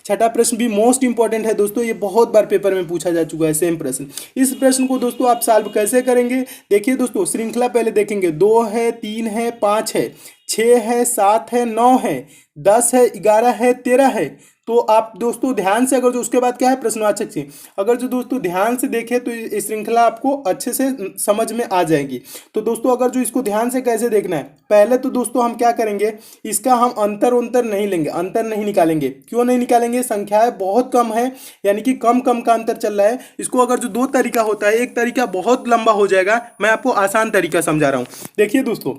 छठा प्रश्न भी मोस्ट इंपॉर्टेंट है दोस्तों, ये बहुत बार पेपर में पूछा जा चुका है सेम प्रश्न। इस प्रश्न को दोस्तों आप सॉल्व कैसे करेंगे, देखिए दोस्तों श्रृंखला पहले देखेंगे, 2 है, 3 है, 5 है, 6 है, 7 है, 9 है, 10 है, 11 है, 13 है। तो आप दोस्तों ध्यान से, अगर जो उसके बाद क्या है प्रश्नवाचक चिन्ह, अगर जो दोस्तों ध्यान से देखें तो ये श्रृंखला आपको अच्छे से समझ में आ जाएगी। तो दोस्तों अगर जो इसको ध्यान से कैसे देखना है, पहले तो दोस्तों हम क्या करेंगे, इसका हम अंतर नहीं लेंगे, अंतर नहीं निकालेंगे। क्यों नहीं निकालेंगे, संख्याएं बहुत कम है, यानी कि कम कम का अंतर चल रहा है। इसको अगर जो दो तरीका होता है, एक तरीका बहुत लंबा हो जाएगा, मैं आपको आसान तरीका समझा रहा हूं। देखिए दोस्तों,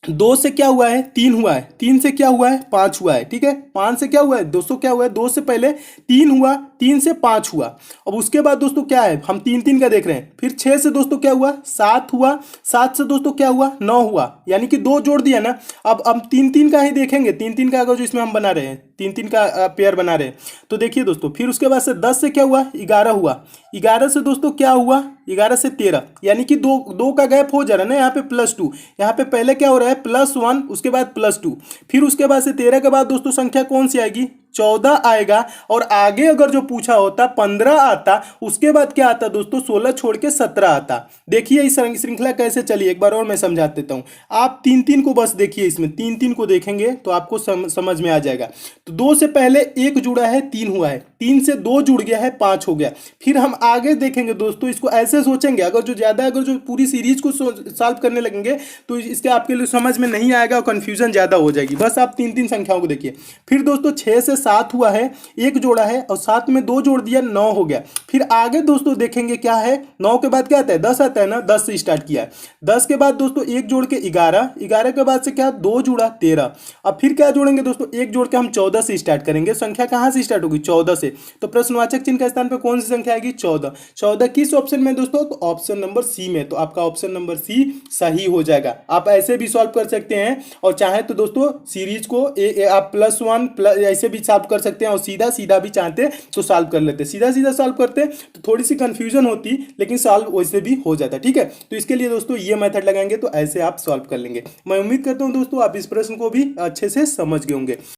2 से क्या हुआ है, 3 हुआ है, 3 से क्या हुआ है, 5 हुआ है, ठीक है। 5 से क्या हुआ है दोस्तों, क्या हुआ है, 2 से पहले 3 हुआ, 3 से 5 हुआ। अब उसके बाद दोस्तों क्या है, हम 3 3 का देख रहे हैं। फिर 6 से दोस्तों क्या हुआ, 7 हुआ, 7 से दोस्तों क्या हुआ, 9 हुआ, यानी कि 2 जोड़ दिया ना। अब हम 3 3 का ही देखेंगे, 3 3 का अगर जो इसमें हम बना रहे हैं, 3 3 का पेयर बना रहे हैं, तो देखिए दोस्तों फिर उसके बाद से 10 से क्या हुआ, 11 हुआ, 11 से दोस्तों क्या हुआ, 11 से 13, यानी कि दो दो का गैप हो जा रहा है ना, यहाँ पे +2, यहाँ पे पहले क्या हो रहा है +1, उसके बाद +2, फिर उसके बाद से 13 के बाद दोस्तों संख्या कौन सी आएगी, 14 आएगा। और आगे अगर जो पूछा होता 15 आता, उसके बाद क्या आता दोस्तों, 16 छोड़ के 17 आता। देखिए इस श्रृंखला कैसे चली, एक बार और मैं समझा देता हूं। आप 3 3 को बस देखिए, इसमें 3 3 को देखेंगे तो आपको समझ में आ जाएगा। तो 2 से पहले 1 जुड़ा है, 3 हुआ है, 3 से 2 जुड़ गया है, 5 हो गया। फिर हम आगे देखेंगे दोस्तों, इसको ऐसे सोचेंगे, अगर जो ज़्यादा, अगर जो पूरी सीरीज को सॉल्व करने लगेंगे तो इसके आपके लिए समझ में नहीं आएगा और कन्फ्यूजन ज़्यादा हो जाएगी। बस आप 3 3 संख्याओं को देखिए। फिर दोस्तों 6 से 7 हुआ है, 1 जोड़ा है और 7 में 2 जोड़ दिया, 9 हो गया। फिर आगे दोस्तों देखेंगे क्या है, 9 के बाद क्या आता है, 10 आता है ना, 10 से स्टार्ट किया है। 10 के बाद दोस्तों 1 जोड़ के 11, 11 के बाद से क्या 2 जुड़ा, 13। अब फिर क्या जोड़ेंगे दोस्तों, 1 जोड़ के हम 14 से स्टार्ट करेंगे। संख्या कहाँ से स्टार्ट होगी, 14 से। तो प्रश्नवाचक चिन्ह का स्थान पे कौन सी संख्या आएगी, 14। 14 किस ऑप्शन में दोस्तों, तो ऑप्शन नंबर सी में। तो आपका ऑप्शन नंबर सी सही हो जाएगा। आप ऐसे भी सॉल्व कर सकते हैं, और चाहे तो दोस्तों सीरीज को आप +1 ऐसे भी सॉल्व कर सकते हैं, और सीधा सीधा भी चाहते तो सॉल्व कर लेते। सीधा सीधा सॉल्व करते तो थोड़ी सी कंफ्यूजन होती, लेकिन सॉल्व वैसे भी हो जाता, ठीक है। तो इसके लिए दोस्तों ये मेथड लगाएंगे तो ऐसे आप सॉल्व कर लेंगे। मैं उम्मीद करता हूं दोस्तों आप इस प्रश्न को भी अच्छे से समझ गए होंगे।